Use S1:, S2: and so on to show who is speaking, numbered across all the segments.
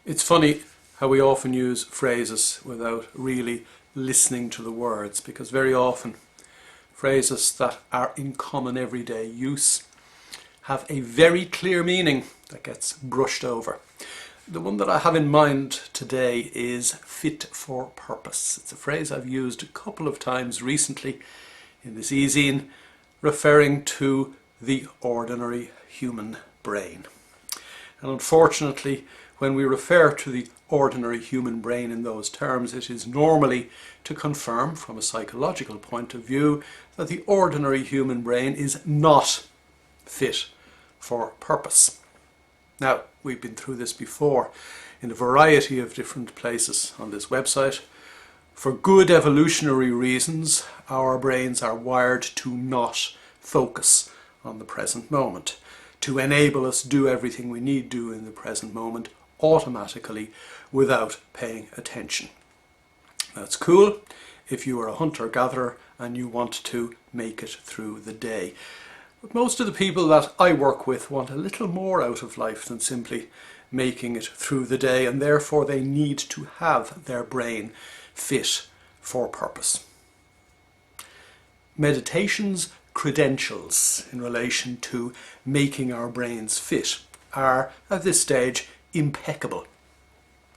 S1: It's funny how we often use phrases without really listening to the words, because very often phrases that are in common everyday use have a very clear meaning that gets brushed over. The one that I have in mind today is fit for purpose. It's a phrase I've used a couple of times recently in this e-zine, referring to the ordinary human brain. And unfortunately, when we refer to the ordinary human brain in those terms, it is normally to confirm from a psychological point of view that the ordinary human brain is not fit for purpose. Now, we've been through this before in a variety of different places on this website. For good evolutionary reasons, our brains are wired to not focus on the present moment, to enable us do everything we need to do in the present moment automatically without paying attention. That's cool if you are a hunter-gatherer and you want to make it through the day. But most of the people that I work with want a little more out of life than simply making it through the day, and therefore they need to have their brain fit for purpose. Meditation's credentials in relation to making our brains fit are, at this stage, impeccable.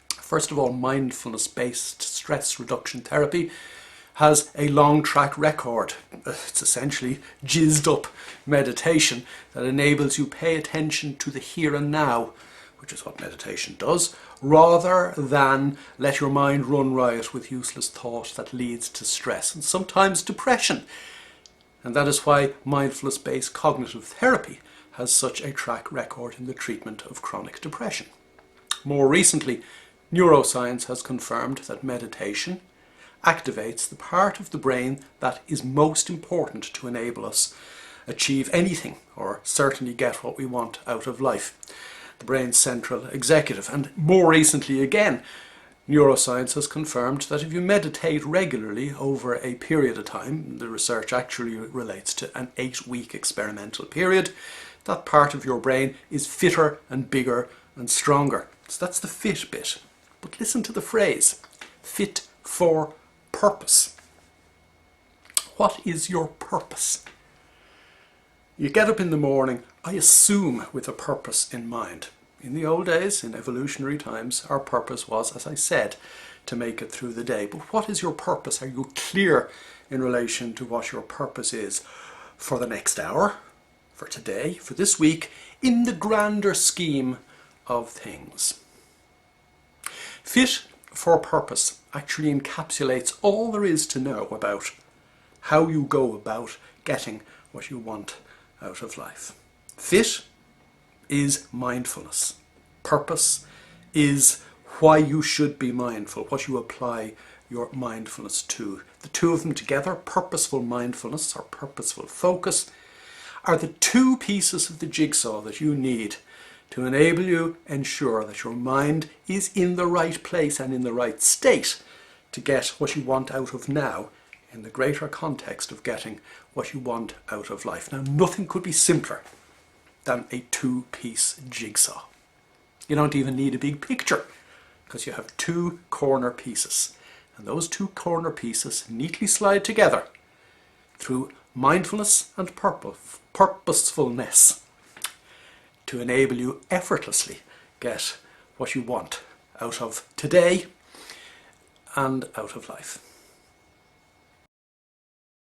S1: First of all, mindfulness-based stress reduction therapy has a long track record. It's essentially jizzed up meditation that enables you pay attention to the here and now, which is what meditation does, rather than let your mind run riot with useless thought that leads to stress and sometimes depression. And that is why mindfulness-based cognitive therapy has such a track record in the treatment of chronic depression. More recently, neuroscience has confirmed that meditation activates the part of the brain that is most important to enable us achieve anything, or certainly get what we want out of life, the brain's central executive. And more recently again, neuroscience has confirmed that if you meditate regularly over a period of time, the research actually relates to an 8-week experimental period, that part of your brain is fitter and bigger and stronger. So that's the fit bit. But listen to the phrase, fit for purpose. What is your purpose? You get up in the morning, I assume, with a purpose in mind. In the old days, in evolutionary times, our purpose was, as I said, to make it through the day. But what is your purpose? Are you clear in relation to what your purpose is for the next hour, for today, for this week, in the grander scheme of things? Fit for purpose actually encapsulates all there is to know about how you go about getting what you want out of life. Fit is mindfulness. Purpose is why you should be mindful, what you apply your mindfulness to. The two of them together, purposeful mindfulness or purposeful focus, are the two pieces of the jigsaw that you need to enable you ensure that your mind is in the right place and in the right state to get what you want out of now in the greater context of getting what you want out of life. Now, nothing could be simpler than a two-piece jigsaw. You don't even need a big picture because you have two corner pieces. And those two corner pieces neatly slide together through mindfulness and purposefulness to enable you effortlessly get what you want out of today and out of life.